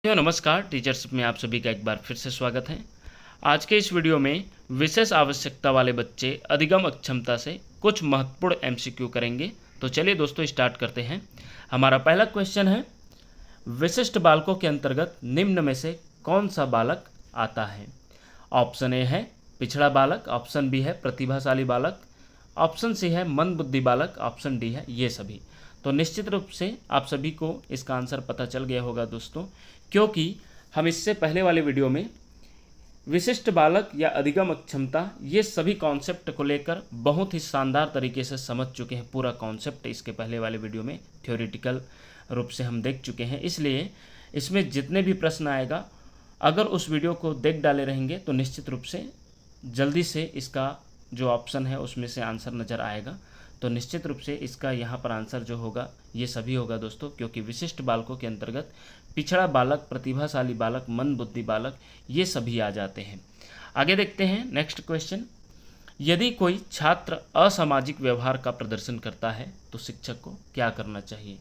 नमस्कार टीचर्स में आप सभी का एक बार फिर से स्वागत है। आज के इस वीडियो में विशेष आवश्यकता वाले बच्चे अधिगम अक्षमता से कुछ महत्वपूर्ण एमसीक्यू करेंगे। तो चलिए दोस्तों स्टार्ट करते हैं। हमारा पहला क्वेश्चन है, विशिष्ट बालकों के अंतर्गत निम्न में से कौन सा बालक आता है। ऑप्शन ए है पिछड़ा बालक, ऑप्शन बी है प्रतिभाशाली बालक, ऑप्शन सी है मंदबुद्धि बालक, ऑप्शन डी है ये सभी। तो निश्चित रूप से आप सभी को इसका आंसर पता चल गया होगा दोस्तों, क्योंकि हम इससे पहले वाले वीडियो में विशिष्ट बालक या अधिगम अक्षमता ये सभी कॉन्सेप्ट को लेकर बहुत ही शानदार तरीके से समझ चुके हैं। पूरा कॉन्सेप्ट इसके पहले वाले वीडियो में थ्योरेटिकल रूप से हम देख चुके हैं, इसलिए इसमें जितने भी प्रश्न आएगा अगर उस वीडियो को देख डाले रहेंगे तो निश्चित रूप से जल्दी से इसका जो ऑप्शन है उसमें से आंसर नज़र आएगा। तो निश्चित रूप से इसका यहाँ पर आंसर जो होगा ये सभी होगा दोस्तों, क्योंकि विशिष्ट बालकों के अंतर्गत पिछड़ा बालक, प्रतिभाशाली बालक, मंदबुद्धि बालक ये सभी आ जाते हैं। आगे देखते हैं नेक्स्ट क्वेश्चन। यदि कोई छात्र असामाजिक व्यवहार का प्रदर्शन करता है तो शिक्षक को क्या करना चाहिए।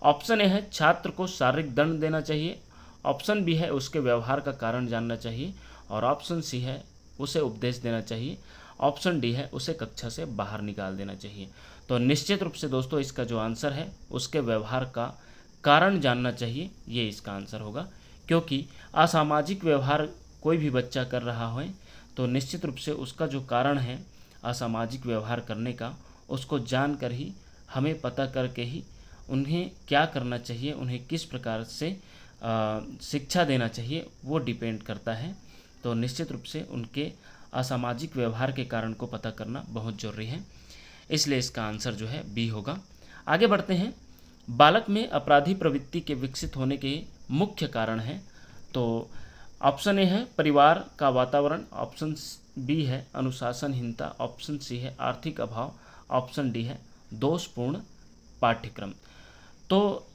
ऑप्शन ए है छात्र को शारीरिक दंड देना चाहिए, ऑप्शन बी है उसके व्यवहार का कारण जानना चाहिए, और ऑप्शन सी है उसे उपदेश देना चाहिए, ऑप्शन डी है उसे कक्षा से बाहर निकाल देना चाहिए। तो निश्चित रूप से दोस्तों इसका जो आंसर है उसके व्यवहार का कारण जानना चाहिए, ये इसका आंसर होगा। क्योंकि असामाजिक व्यवहार कोई भी बच्चा कर रहा हो तो निश्चित रूप से उसका जो कारण है असामाजिक व्यवहार करने का, उसको जान कर ही हमें पता करके ही उन्हें क्या करना चाहिए, उन्हें किस प्रकार से शिक्षा देना चाहिए वो डिपेंड करता है। तो निश्चित रूप से उनके असामाजिक व्यवहार के कारण को पता करना बहुत ज़रूरी है, इसलिए इसका आंसर जो है बी होगा। आगे बढ़ते हैं। बालक में अपराधी प्रवृत्ति के विकसित होने के मुख्य कारण हैं। तो ऑप्शन ए है परिवार का वातावरण, ऑप्शन बी है अनुशासनहीनता, ऑप्शन सी है आर्थिक अभाव, ऑप्शन डी है दोषपूर्ण पाठ्यक्रम। तो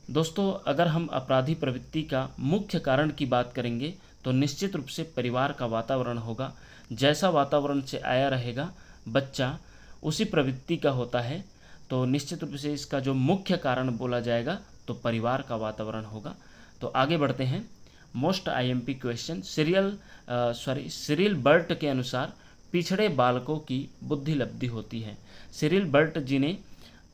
दोस्तों अगर हम अपराधी प्रवृत्ति का मुख्य कारण की बात करेंगे तो निश्चित रूप से परिवार का वातावरण होगा। जैसा वातावरण से आया रहेगा बच्चा उसी प्रवृत्ति का होता है। तो निश्चित रूप से इसका जो मुख्य कारण बोला जाएगा तो परिवार का वातावरण होगा। तो आगे बढ़ते हैं। Most IMP question. Cyril Burt के अनुसार पिछड़े बालकों की बुद्धि लब्धि होती है। सिरिल बर्ट जी ने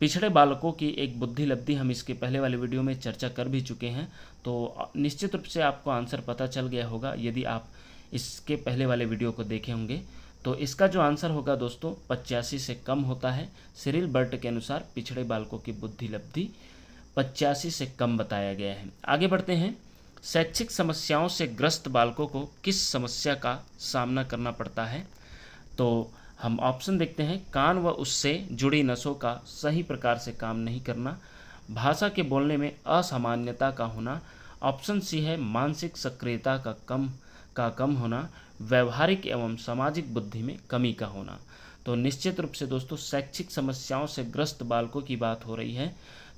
पिछड़े बालकों की एक बुद्धि लब्धि हम इसके पहले वाले वीडियो में चर्चा कर भी चुके हैं। तो निश्चित रूप से आपको आंसर पता चल गया होगा यदि आप इसके पहले वाले वीडियो को देखे होंगे। तो इसका जो आंसर होगा दोस्तों 85 से कम होता है। सिरिल बर्ट के अनुसार पिछड़े बालकों की बुद्धि लब्धि 85 से कम बताया गया है। आगे बढ़ते हैं। शैक्षिक समस्याओं से ग्रस्त बालकों को किस समस्या का सामना करना पड़ता है। तो हम ऑप्शन देखते हैं। कान व उससे जुड़ी नसों का सही प्रकार से काम नहीं करना, भाषा के बोलने में असामान्यता का होना, ऑप्शन सी है मानसिक सक्रियता का कम होना, व्यवहारिक एवं सामाजिक बुद्धि में कमी का होना। तो निश्चित रूप से दोस्तों शैक्षिक समस्याओं से ग्रस्त बालकों की बात हो रही है।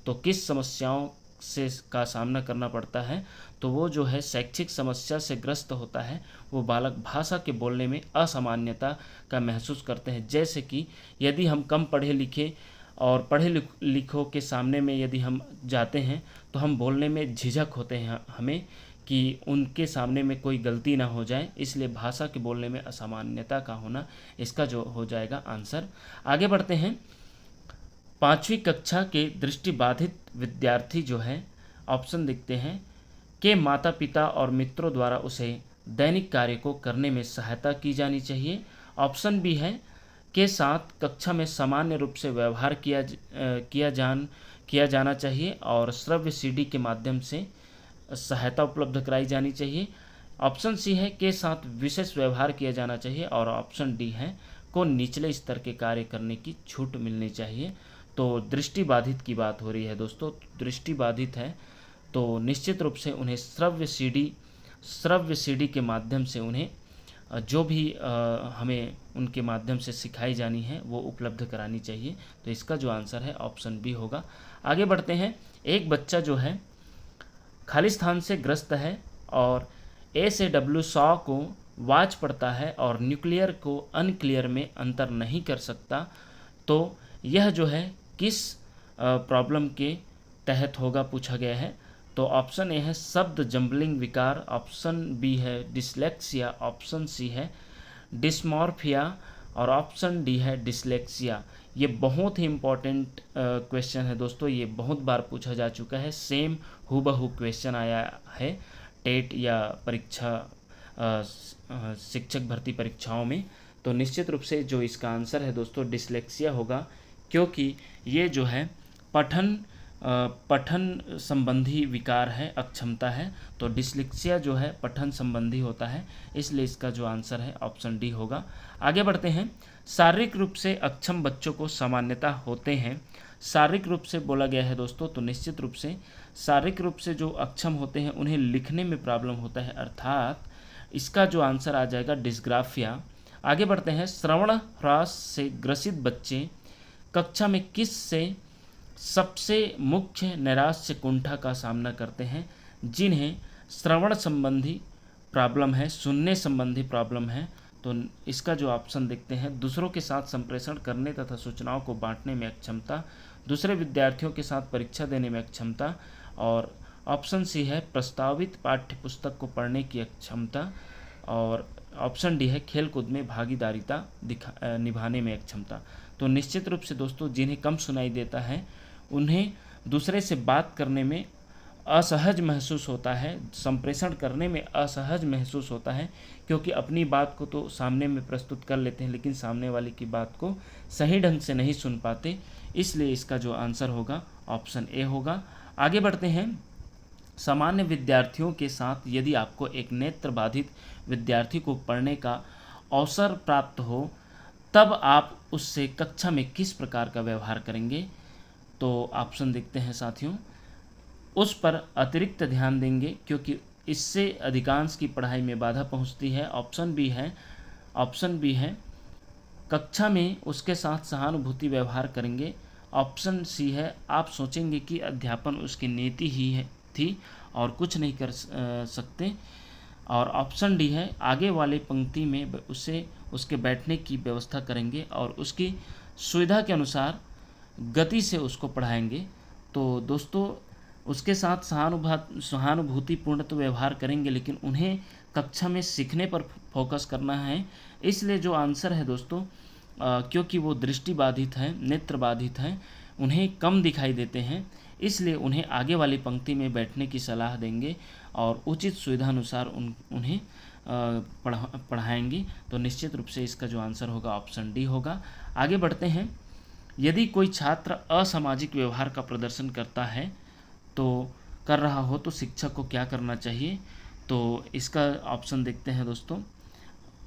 तो किस समस्याओं से का सामना करना पड़ता है, तो वो जो है शैक्षिक समस्या से ग्रस्त होता है वो बालक भाषा के बोलने में असामान्यता का महसूस करते हैं। जैसे कि यदि हम कम पढ़े लिखे और पढ़े लिखों के सामने में यदि हम जाते हैं तो हम बोलने में झिझक होते हैं हमें कि उनके सामने में कोई गलती ना हो जाए, इसलिए भाषा के बोलने में असामान्यता का होना इसका जो हो जाएगा आंसर। आगे बढ़ते हैं। 5वीं कक्षा के दृष्टिबाधित विद्यार्थी जो है ऑप्शन देखते हैं कि माता पिता और मित्रों द्वारा उसे दैनिक कार्य को करने में सहायता की जानी चाहिए, ऑप्शन बी है के साथ कक्षा में सामान्य रूप से व्यवहार किया जाना चाहिए और श्रव्य सीडी के माध्यम से सहायता उपलब्ध कराई जानी चाहिए, ऑप्शन सी है के साथ विशेष व्यवहार किया जाना चाहिए, और ऑप्शन डी है को निचले स्तर के कार्य करने की छूट मिलनी चाहिए। तो दृष्टिबाधित की बात हो रही है दोस्तों। दृष्टिबाधित है तो निश्चित रूप से उन्हें श्रव्य सीडी के माध्यम से उन्हें जो भी हमें उनके माध्यम से सिखाई जानी है वो उपलब्ध करानी चाहिए। तो इसका जो आंसर है ऑप्शन बी होगा। आगे बढ़ते हैं। एक बच्चा जो है खाली स्थान से ग्रस्त है और ए से डब्ल्यू 100 को वॉच पढ़ता है और न्यूक्लियर को अनक्लियर में अंतर नहीं कर सकता, तो यह जो है किस प्रॉब्लम के तहत होगा पूछा गया है। तो ऑप्शन ए है शब्द जम्बलिंग विकार, ऑप्शन बी है डिसलेक्सिया, ऑप्शन सी है डिस्मॉर्फिया और ऑप्शन डी है डिसलेक्सिया। ये बहुत ही इम्पॉर्टेंट क्वेश्चन है दोस्तों, ये बहुत बार पूछा जा चुका है, सेम हूबहू क्वेश्चन आया है टेट या परीक्षा शिक्षक भर्ती परीक्षाओं में। तो निश्चित रूप से जो इसका आंसर है दोस्तों डिसलेक्सिया होगा, क्योंकि ये जो है पठन संबंधी विकार है, अक्षमता है। तो डिसलेक्सिया जो है पठन संबंधी होता है, इसलिए इसका जो आंसर है ऑप्शन डी होगा। आगे बढ़ते हैं। शारीरिक रूप से अक्षम बच्चों को सामान्यता होते हैं, शारीरिक रूप से बोला गया है दोस्तों, तो निश्चित रूप से शारीरिक रूप से जो अक्षम होते हैं उन्हें लिखने में प्रॉब्लम होता है, अर्थात इसका जो आंसर आ जाएगा डिस्ग्राफिया। आगे बढ़ते हैं। श्रवण ह्रास से ग्रसित बच्चे कक्षा में किस से सबसे मुख्य नैराश्य कुंठा का सामना करते हैं? जिन्हें श्रवण संबंधी प्रॉब्लम है, सुनने संबंधी प्रॉब्लम है। तो इसका जो ऑप्शन देखते हैं, दूसरों के साथ संप्रेषण करने तथा सूचनाओं को बांटने में अक्षमता, दूसरे विद्यार्थियों के साथ परीक्षा देने में अक्षमता, और ऑप्शन सी है प्रस्तावित पाठ्य पुस्तक को पढ़ने की अक्षमता, और ऑप्शन डी है खेलकूद में भागीदारिता निभाने में अक्षमता। तो निश्चित रूप से दोस्तों जिन्हें कम सुनाई देता है उन्हें दूसरे से बात करने में असहज महसूस होता है, संप्रेषण करने में असहज महसूस होता है, क्योंकि अपनी बात को तो सामने में प्रस्तुत कर लेते हैं लेकिन सामने वाले की बात को सही ढंग से नहीं सुन पाते, इसलिए इसका जो आंसर होगा ऑप्शन ए होगा। आगे बढ़ते हैं। सामान्य विद्यार्थियों के साथ यदि आपको एक नेत्र बाधित विद्यार्थी को पढ़ने का अवसर प्राप्त हो, तब आप उससे कक्षा में किस प्रकार का व्यवहार करेंगे? तो ऑप्शन देखते हैं साथियों। उस पर अतिरिक्त ध्यान देंगे क्योंकि इससे अधिकांश की पढ़ाई में बाधा पहुंचती है, ऑप्शन बी है कक्षा में उसके साथ सहानुभूति व्यवहार करेंगे, ऑप्शन सी है आप सोचेंगे कि अध्यापन उसकी नीति ही थी और कुछ नहीं कर सकते, और ऑप्शन डी है आगे वाली पंक्ति में उसके बैठने की व्यवस्था करेंगे और उसकी सुविधा के अनुसार गति से उसको पढ़ाएंगे। तो दोस्तों उसके साथ सहानुभूतिपूर्ण तो व्यवहार करेंगे, लेकिन उन्हें कक्षा में सीखने पर फोकस करना है, इसलिए जो आंसर है दोस्तों क्योंकि वो दृष्टिबाधित हैं, नेत्र बाधित हैं, उन्हें कम दिखाई देते हैं, इसलिए उन्हें आगे वाली पंक्ति में बैठने की सलाह देंगे और उचित सुविधानुसार उन्हें पढ़ाएंगे। तो निश्चित रूप से इसका जो आंसर होगा ऑप्शन डी होगा। आगे बढ़ते हैं। यदि कोई छात्र असामाजिक व्यवहार का प्रदर्शन कर रहा हो तो शिक्षक को क्या करना चाहिए? तो इसका ऑप्शन देखते हैं दोस्तों।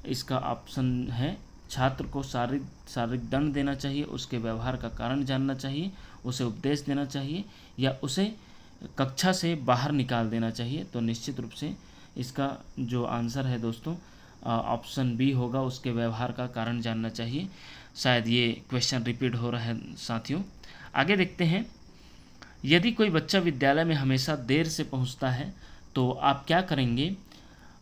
इसका ऑप्शन है छात्र को शारीरिक दंड देना चाहिए, उसके व्यवहार का कारण जानना चाहिए, उसे उपदेश देना चाहिए या उसे कक्षा से बाहर निकाल देना चाहिए। तो निश्चित रूप से इसका जो आंसर है दोस्तों ऑप्शन बी होगा, उसके व्यवहार का कारण जानना चाहिए। शायद ये क्वेश्चन रिपीट हो रहा है साथियों। आगे देखते हैं। यदि कोई बच्चा विद्यालय में हमेशा देर से पहुंचता है तो आप क्या करेंगे?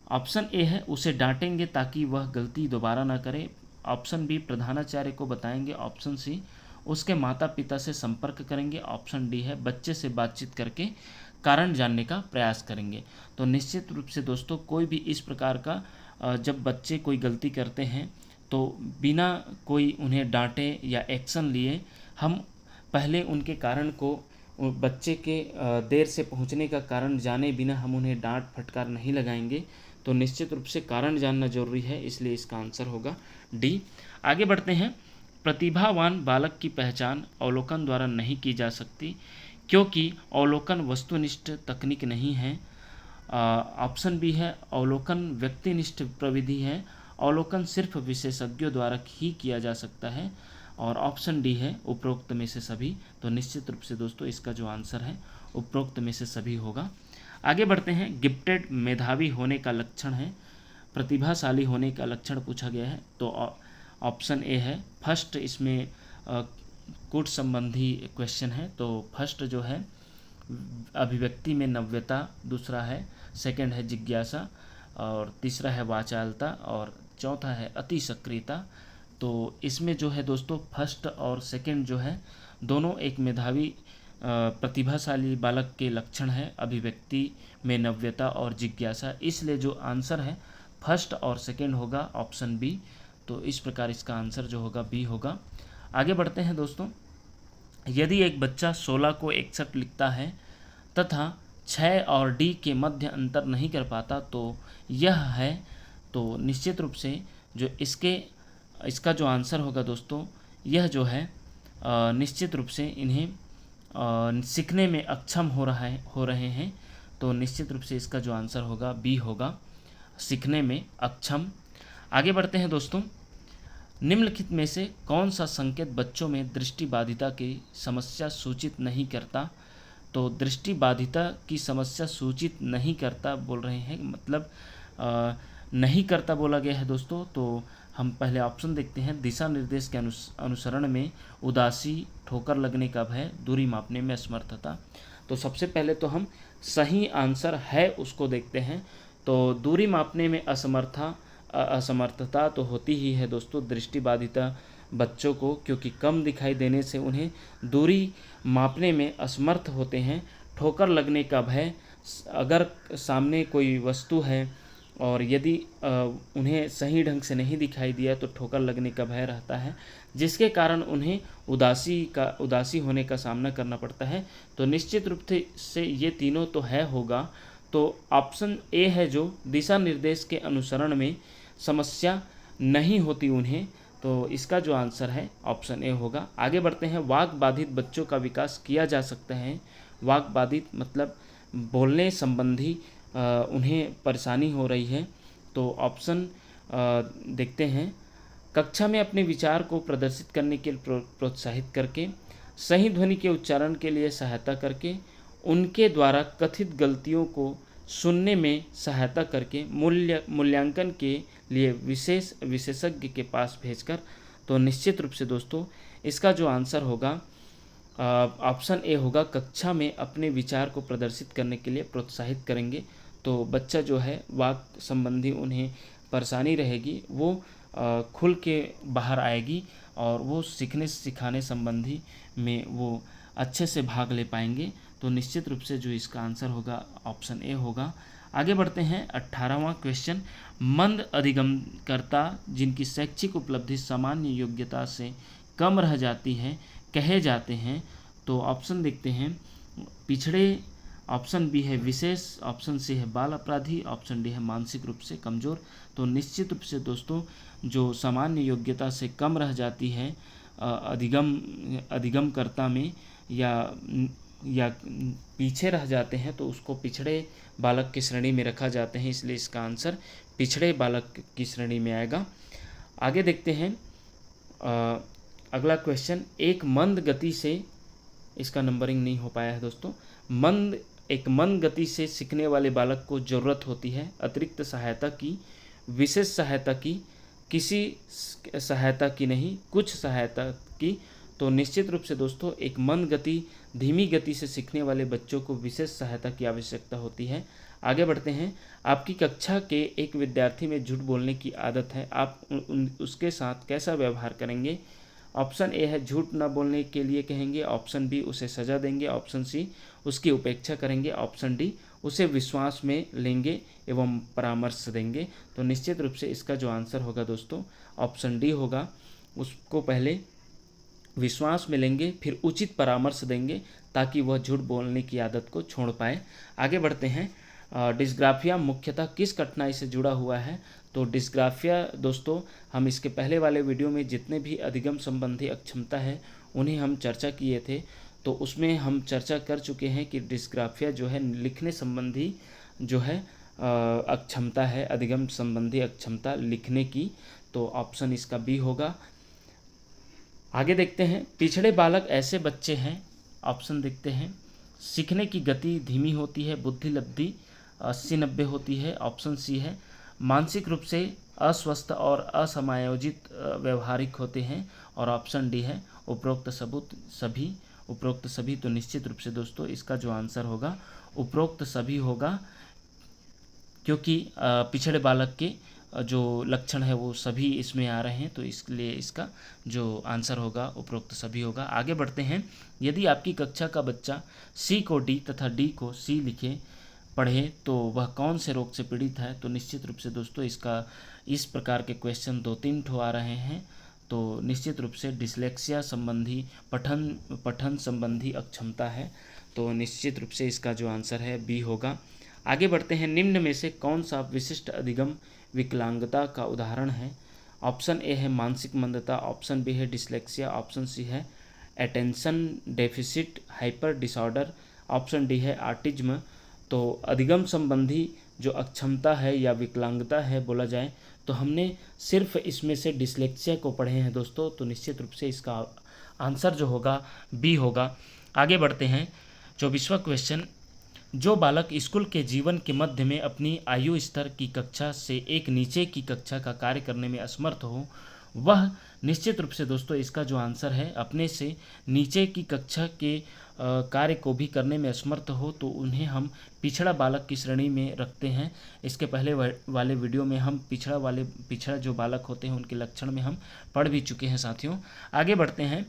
ऑप्शन ए है उसे डांटेंगे ताकि वह गलती दोबारा ना करे, ऑप्शन बी प्रधानाचार्य को बताएंगे, ऑप्शन सी उसके माता पिता से संपर्क करेंगे, ऑप्शन डी है बच्चे से बातचीत करके कारण जानने का प्रयास करेंगे। तो निश्चित रूप से दोस्तों कोई भी इस प्रकार का जब बच्चे कोई गलती करते हैं तो बिना कोई उन्हें डांटे या एक्शन लिए हम पहले उनके कारण को, बच्चे के देर से पहुंचने का कारण जाने बिना हम उन्हें डांट फटकार नहीं लगाएंगे। तो निश्चित रूप से कारण जानना जरूरी है, इसलिए इसका आंसर होगा डी। आगे बढ़ते हैं। प्रतिभावान बालक की पहचान अवलोकन द्वारा नहीं की जा सकती क्योंकि अवलोकन वस्तुनिष्ठ तकनीक नहीं है, ऑप्शन बी है अवलोकन व्यक्तिनिष्ठ प्रविधि है, अवलोकन सिर्फ विशेषज्ञों द्वारा ही किया जा सकता है, और ऑप्शन डी है उपरोक्त में से सभी। तो निश्चित रूप से दोस्तों इसका जो आंसर है उपरोक्त में से सभी होगा। आगे बढ़ते हैं। गिफ्टेड मेधावी होने का लक्षण है, प्रतिभाशाली होने का लक्षण पूछा गया है। तो ऑप्शन ए है फर्स्ट, इसमें कूट संबंधी क्वेश्चन है। तो फर्स्ट जो है अभिव्यक्ति में नव्यता, दूसरा है सेकंड है जिज्ञासा, और तीसरा है वाचालता, और चौथा है अति सक्रियता। तो इसमें जो है दोस्तों फर्स्ट और सेकंड जो है दोनों एक मेधावी प्रतिभाशाली बालक के लक्षण है अभिव्यक्ति में नव्यता और जिज्ञासा, इसलिए जो आंसर है फर्स्ट और सेकंड होगा ऑप्शन बी। तो इस प्रकार इसका आंसर जो होगा बी होगा। आगे बढ़ते हैं दोस्तों। यदि एक बच्चा 16 को 61 लिखता है तथा 6 और डी के मध्य अंतर नहीं कर पाता तो यह है, तो निश्चित रूप से जो इसका जो आंसर होगा दोस्तों, यह जो है निश्चित रूप से इन्हें सीखने में अक्षम हो रहे हैं। तो निश्चित रूप से इसका जो आंसर होगा बी होगा, सीखने में अक्षम। आगे बढ़ते हैं दोस्तों। निम्नलिखित में से कौन सा संकेत बच्चों में दृष्टिबाधिता की समस्या सूचित नहीं करता? तो दृष्टिबाधिता की समस्या सूचित नहीं करता बोल रहे हैं, मतलब नहीं करता बोला गया है दोस्तों। तो हम पहले ऑप्शन देखते हैं। दिशा निर्देश के अनुसरण में उदासी, ठोकर लगने का भय, दूरी मापने में असमर्थता। तो सबसे पहले तो हम सही आंसर है उसको देखते हैं। तो दूरी मापने में असमर्थता तो होती ही है दोस्तों दृष्टिबाधिता बच्चों को, क्योंकि कम दिखाई देने से उन्हें दूरी मापने में असमर्थ होते हैं। ठोकर लगने का भय, अगर सामने कोई वस्तु है और यदि उन्हें सही ढंग से नहीं दिखाई दिया तो ठोकर लगने का भय रहता है, जिसके कारण उन्हें उदासी होने का सामना करना पड़ता है। तो निश्चित रूप से ये तीनों तो होगा। तो ऑप्शन ए है जो दिशा निर्देश के अनुसरण में समस्या नहीं होती उन्हें, तो इसका जो आंसर है ऑप्शन ए होगा। आगे बढ़ते हैं। वाक बाधित बच्चों का विकास किया जा सकता है। वाक बाधित मतलब बोलने संबंधी उन्हें परेशानी हो रही है। तो ऑप्शन देखते हैं। कक्षा में अपने विचार को प्रदर्शित करने के लिए प्रोत्साहित करके, सही ध्वनि के उच्चारण के लिए सहायता करके, उनके द्वारा कथित गलतियों को सुनने में सहायता करके, मूल्यांकन के लिए विशेषज्ञ के पास भेजकर। तो निश्चित रूप से दोस्तों इसका जो आंसर होगा ऑप्शन ए होगा, कक्षा में अपने विचार को प्रदर्शित करने के लिए प्रोत्साहित करेंगे। तो बच्चा जो है वाक संबंधी उन्हें परेशानी रहेगी, वो खुल के बाहर आएगी और वो सीखने सिखाने संबंधी में वो अच्छे से भाग ले पाएंगे। तो निश्चित रूप से जो इसका आंसर होगा ऑप्शन ए होगा। आगे बढ़ते हैं। 18वां क्वेश्चन। मंद अधिगमकर्ता जिनकी शैक्षिक उपलब्धि सामान्य योग्यता से कम रह जाती है कहे जाते हैं। तो ऑप्शन देखते हैं। पिछड़े, ऑप्शन बी है विशेष, ऑप्शन सी है बाल अपराधी, ऑप्शन डी है मानसिक रूप से कमज़ोर। तो निश्चित रूप से दोस्तों जो सामान्य योग्यता से कम रह जाती है अधिगमकर्ता में या पीछे रह जाते हैं तो उसको पिछड़े बालक की श्रेणी में रखा जाते हैं, इसलिए इसका आंसर पिछड़े बालक की श्रेणी में आएगा। आगे देखते हैं। अगला क्वेश्चन। एक मंद गति से, इसका नंबरिंग नहीं हो पाया है दोस्तों। एक मंद गति से सीखने वाले बालक को ज़रूरत होती है अतिरिक्त सहायता की, विशेष सहायता की, किसी सहायता की नहीं, कुछ सहायता की। तो निश्चित रूप से दोस्तों एक मंद गति, धीमी गति से सीखने वाले बच्चों को विशेष सहायता की आवश्यकता होती है। आगे बढ़ते हैं। आपकी कक्षा के एक विद्यार्थी में झूठ बोलने की आदत है, आप उसके साथ कैसा व्यवहार करेंगे? ऑप्शन ए है झूठ न बोलने के लिए कहेंगे, ऑप्शन बी उसे सज़ा देंगे, ऑप्शन सी उसकी उपेक्षा करेंगे, ऑप्शन डी उसे विश्वास में लेंगे एवं परामर्श देंगे। तो निश्चित रूप से इसका जो आंसर होगा दोस्तों ऑप्शन डी होगा, उसको पहले विश्वास में लेंगे फिर उचित परामर्श देंगे ताकि वह झूठ बोलने की आदत को छोड़ पाए। आगे बढ़ते हैं। डिस्ग्राफिया मुख्यतः किस कठिनाई से जुड़ा हुआ है? तो डिस्ग्राफिया दोस्तों हम इसके पहले वाले वीडियो में जितने भी अधिगम संबंधी अक्षमता है उन्हें हम चर्चा किए थे, तो उसमें हम चर्चा कर चुके हैं कि डिस्ग्राफिया जो है लिखने संबंधी जो है अक्षमता है, अधिगम संबंधी अक्षमता लिखने की। तो ऑप्शन इसका बी होगा। आगे देखते हैं। पिछड़े बालक ऐसे बच्चे हैं, ऑप्शन देखते हैं। सीखने की गति धीमी होती है, बुद्धि लब्धि 80-90 होती है, ऑप्शन सी है। मानसिक रूप से अस्वस्थ और असमायोजित व्यवहारिक होते हैं, और ऑप्शन डी है उपरोक्त सभी। तो निश्चित रूप से दोस्तों इसका जो आंसर होगा उपरोक्त सभी होगा, क्योंकि पिछड़े बालक के जो लक्षण है वो सभी इसमें आ रहे हैं, तो इसलिए इसका जो आंसर होगा उपरोक्त सभी होगा। आगे बढ़ते हैं। यदि आपकी कक्षा का बच्चा सी को डी तथा डी को सी लिखे पढ़े तो वह कौन से रोग से पीड़ित है? तो निश्चित रूप से दोस्तों इसका इस प्रकार के क्वेश्चन 2-3 ठो आ रहे हैं। तो निश्चित रूप से डिसलेक्सिया संबंधी पठन संबंधी अक्षमता है। तो निश्चित रूप से इसका जो आंसर है बी होगा। आगे बढ़ते हैं। निम्न में से कौन सा विशिष्ट अधिगम विकलांगता का उदाहरण है? ऑप्शन ए है मानसिक मंदता, ऑप्शन बी है डिसलेक्सिया, ऑप्शन सी है attention deficit hyper disorder, option D है ऑटिज्म। तो अधिगम संबंधी जो अक्षमता है या विकलांगता है बोला जाए तो हमने सिर्फ इसमें से डिसलेक्सिया को पढ़े हैं दोस्तों, तो निश्चित रूप से इसका आंसर जो होगा बी होगा। आगे बढ़ते हैं। 24वां क्वेश्चन। जो बालक स्कूल के जीवन के मध्य में अपनी आयु स्तर की कक्षा से एक नीचे की कक्षा का कार्य करने में असमर्थ हो, वह निश्चित रूप से दोस्तों इसका जो आंसर है अपने से नीचे की कक्षा के कार्य को भी करने में असमर्थ हो तो उन्हें हम पिछड़ा बालक की श्रेणी में रखते हैं। इसके पहले वाले वीडियो में हम पिछड़ा जो बालक होते हैं उनके लक्षण में हम पढ़ भी चुके हैं साथियों। आगे बढ़ते हैं।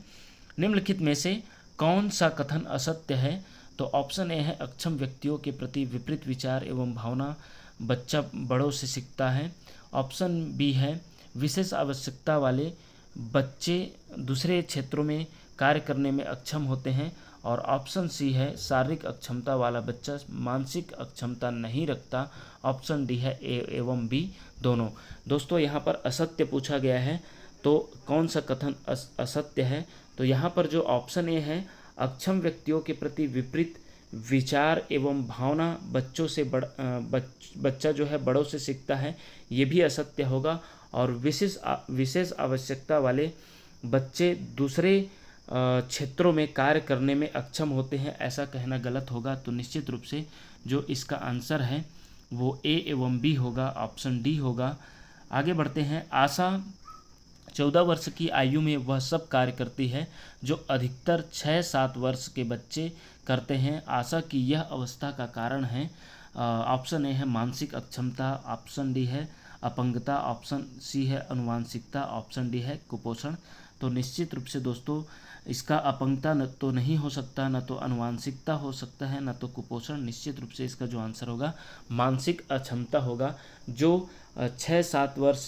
निम्नलिखित में से कौन सा कथन असत्य है? तो ऑप्शन ए है अक्षम व्यक्तियों के प्रति विपरीत विचार एवं भावना बच्चा बड़ों से सीखता है, ऑप्शन बी है विशेष आवश्यकता वाले बच्चे दूसरे क्षेत्रों में कार्य करने में अक्षम होते हैं, और ऑप्शन सी है शारीरिक अक्षमता वाला बच्चा मानसिक अक्षमता नहीं रखता, ऑप्शन डी है ए एवं बी दोनों। दोस्तों यहाँ पर असत्य पूछा गया है, तो कौन सा कथन असत्य है? तो यहाँ पर जो ऑप्शन ए है अक्षम व्यक्तियों के प्रति विपरीत विचार एवं भावना बच्चों से बच्चा जो है बड़ों से सीखता है, ये भी असत्य होगा। और विशेष आवश्यकता वाले बच्चे दूसरे क्षेत्रों में कार्य करने में अक्षम होते हैं, ऐसा कहना गलत होगा। तो निश्चित रूप से जो इसका आंसर है वो ए एवं बी होगा, ऑप्शन डी होगा। आगे बढ़ते हैं। आशा 14 वर्ष की आयु में वह सब कार्य करती है जो अधिकतर 6-7 वर्ष के बच्चे करते हैं। आशा की यह अवस्था का कारण है ऑप्शन ए है मानसिक अक्षमता, ऑप्शन डी है अपंगता, ऑप्शन सी है अनुवांशिकता, ऑप्शन डी है कुपोषण। तो निश्चित रूप से दोस्तों इसका अपंगता न तो नहीं हो सकता, न तो अनुवांशिकता हो सकता है, न तो कुपोषण। निश्चित रूप से इसका जो आंसर होगा मानसिक अक्षमता होगा। जो 6-7 वर्ष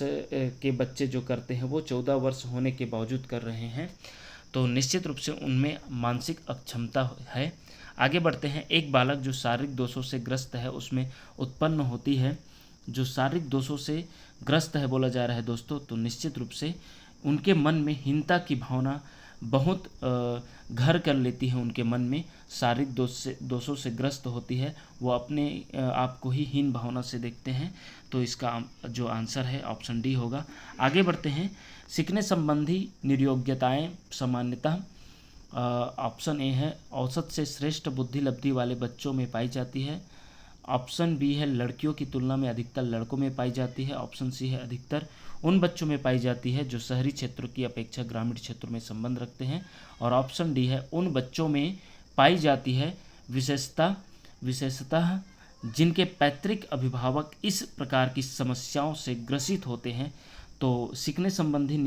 के बच्चे जो करते हैं वो 14 वर्ष होने के बावजूद कर रहे हैं, तो निश्चित रूप से उनमें मानसिक अक्षमता है। आगे बढ़ते हैं। एक बालक जो शारीरिक दोषों से ग्रस्त है उसमें उत्पन्न होती है, जो शारीरिक दोषों से ग्रस्त है बोला जा रहा है दोस्तों, तो निश्चित रूप से उनके मन में हीनता की भावना बहुत घर कर लेती है। उनके मन में शारीरिक दोषों से ग्रस्त होती है, वो अपने आप को ही हीन भावना से देखते हैं, तो इसका जो आंसर है ऑप्शन डी होगा। आगे बढ़ते हैं। सीखने संबंधी निर्योग्यताएं सामान्यतः ऑप्शन ए है औसत से श्रेष्ठ बुद्धि लब्धि वाले बच्चों में पाई जाती है, ऑप्शन बी है लड़कियों की तुलना में अधिकतर लड़कों में पाई जाती है, ऑप्शन सी है अधिकतर उन बच्चों में पाई जाती है जो शहरी क्षेत्रों की अपेक्षा ग्रामीण क्षेत्रों में संबंध रखते हैं, और ऑप्शन डी है उन बच्चों में पाई जाती है विशेषतः जिनके पैतृक अभिभावक इस प्रकार की समस्याओं से ग्रसित होते हैं। तो सीखने संबंधी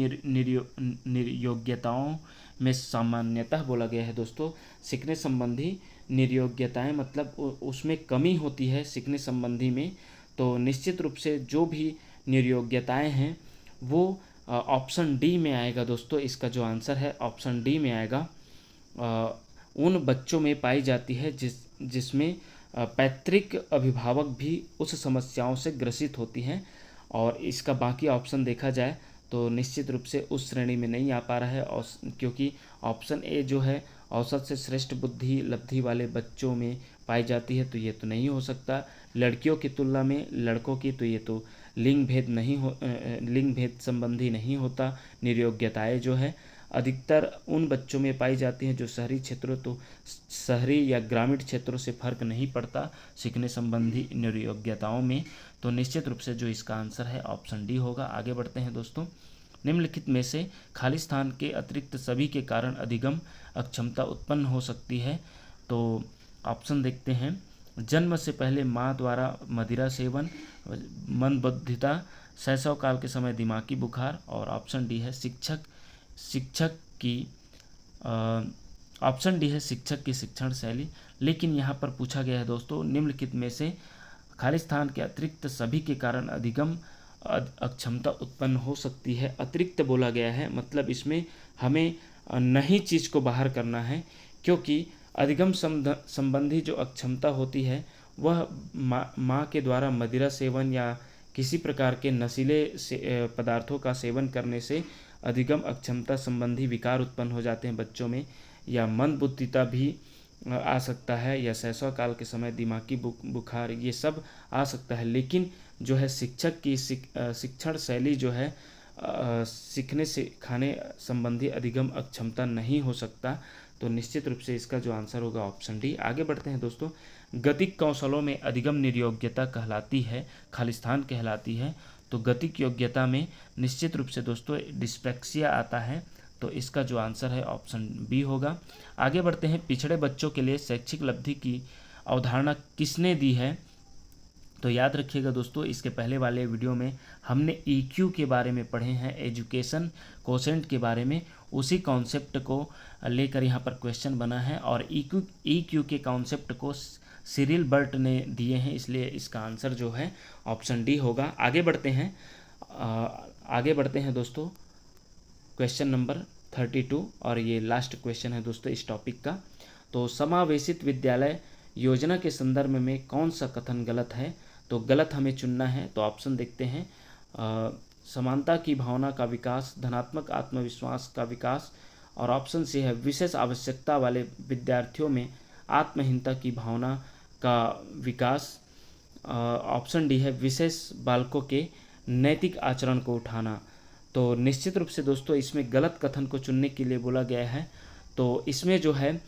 निर्योग्यताओं में सामान्यतः बोला गया है दोस्तों, सीखने संबंधी निर्योग्यताएं मतलब उसमें कमी होती है सीखने संबंधी में, तो निश्चित रूप से जो भी निर्योग्यताएं हैं वो ऑप्शन डी में आएगा दोस्तों। इसका जो आंसर है ऑप्शन डी में आएगा। उन बच्चों में पाई जाती है जिसमें पैतृक अभिभावक भी उस समस्याओं से ग्रसित होती हैं, और इसका बाकी ऑप्शन देखा जाए तो निश्चित रूप से उस श्रेणी में नहीं आ पा रहा है, और क्योंकि ऑप्शन ए जो है औसत से श्रेष्ठ बुद्धि लब्धि वाले बच्चों में पाई जाती है, तो ये तो नहीं हो सकता। लड़कियों की तुलना में लड़कों की, तो ये तो लिंग भेद संबंधी नहीं होता। निर्योग्यताएं जो है अधिकतर उन बच्चों में पाई जाती हैं जो शहरी क्षेत्रों, तो शहरी या ग्रामीण क्षेत्रों से फर्क नहीं पड़ता सीखने संबंधी निर्योग्यताओं में, तो निश्चित रूप से जो इसका आंसर है ऑप्शन डी होगा। आगे बढ़ते हैं दोस्तों। निम्नलिखित में से खाली स्थान के अतिरिक्त सभी के कारण अधिगम अक्षमता उत्पन्न हो सकती है, तो ऑप्शन देखते हैं। जन्म से पहले माँ द्वारा मदिरा सेवन, मंदबुद्धिता, शैशव काल के समय दिमागी बुखार, और ऑप्शन डी है शिक्षक की ऑप्शन डी है शिक्षक की शिक्षण शैली। लेकिन यहाँ पर पूछा गया है दोस्तों, निम्नलिखित में से खालिस्तान के अतिरिक्त सभी के कारण अधिगम अक्षमता उत्पन्न हो सकती है। अतिरिक्त बोला गया है, मतलब इसमें हमें नई चीज़ को बाहर करना है, क्योंकि अधिगम संबंधी जो अक्षमता होती है वह माँ के द्वारा मदिरा सेवन या किसी प्रकार के नशीले पदार्थों का सेवन करने से अधिगम अक्षमता संबंधी विकार उत्पन्न हो जाते हैं बच्चों में, या मंदबुद्धिता भी आ सकता है, या शैशव काल के समय दिमागी बुखार, ये सब आ सकता है। लेकिन जो है शिक्षक की शिक्षण शैली जो है सीखने सिखाने संबंधी अधिगम अक्षमता नहीं हो सकता। तो निश्चित रूप से इसका जो आंसर होगा ऑप्शन डी। आगे बढ़ते हैं दोस्तों, गतिक कौशलों में अधिगम निर्योग्यता कहलाती है, खालिस्तान कहलाती है। तो गतिक योग्यता में निश्चित रूप से दोस्तों डिस्पेक्सिया आता है, तो इसका जो आंसर है ऑप्शन बी होगा। आगे बढ़ते हैं, पिछड़े बच्चों के लिए शैक्षिक उपलब्धि की अवधारणा किसने दी है? तो याद रखिएगा दोस्तों, इसके पहले वाले वीडियो में हमने EQ के बारे में पढ़े हैं, एजुकेशन कोशेंट के बारे में। उसी कॉन्सेप्ट को लेकर यहाँ पर क्वेश्चन बना है, और EQ के कॉन्सेप्ट को सिरिल बर्ट ने दिए हैं, इसलिए इसका आंसर जो है ऑप्शन डी होगा। आगे बढ़ते हैं दोस्तों, क्वेश्चन नंबर 32, और ये लास्ट क्वेश्चन है दोस्तों इस टॉपिक का। तो समावेशित विद्यालय योजना के संदर्भ में कौन सा कथन गलत है? तो गलत हमें चुनना है। तो ऑप्शन देखते हैं, समानता की भावना का विकास, धनात्मक आत्मविश्वास का विकास, और ऑप्शन सी है विशेष आवश्यकता वाले विद्यार्थियों में आत्महीनता की भावना का विकास, ऑप्शन डी है विशेष बालकों के नैतिक आचरण को उठाना। तो निश्चित रूप से दोस्तों इसमें गलत कथन को चुनने के लिए बोला गया है। तो इसमें जो है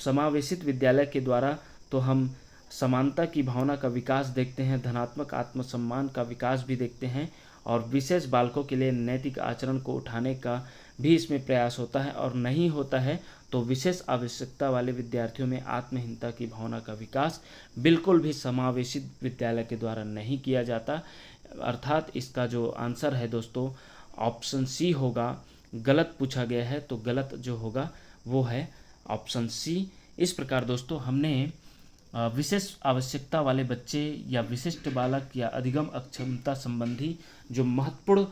समावेशित विद्यालय के द्वारा तो हम समानता की भावना का विकास देखते हैं, धनात्मक आत्मसम्मान का विकास भी देखते हैं, और विशेष बालकों के लिए नैतिक आचरण को उठाने का भी इसमें प्रयास होता है। और नहीं होता है तो विशेष आवश्यकता वाले विद्यार्थियों में आत्महीनता की भावना का विकास बिल्कुल भी समावेशित विद्यालय के द्वारा नहीं किया जाता। अर्थात इसका जो आंसर है दोस्तों ऑप्शन सी होगा। गलत पूछा गया है तो गलत जो होगा वो है ऑप्शन सी। इस प्रकार दोस्तों हमने विशेष आवश्यकता वाले बच्चे या विशिष्ट बालक या अधिगम अक्षमता संबंधी जो महत्वपूर्ण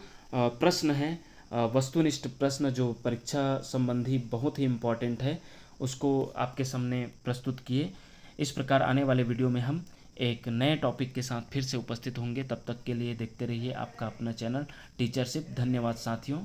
प्रश्न हैं, वस्तुनिष्ठ प्रश्न जो परीक्षा संबंधी बहुत ही इम्पॉर्टेंट है, उसको आपके सामने प्रस्तुत किए। इस प्रकार आने वाले वीडियो में हम एक नए टॉपिक के साथ फिर से उपस्थित होंगे। तब तक के लिए देखते रहिए आपका अपना चैनल टीचरशिप। धन्यवाद साथियों।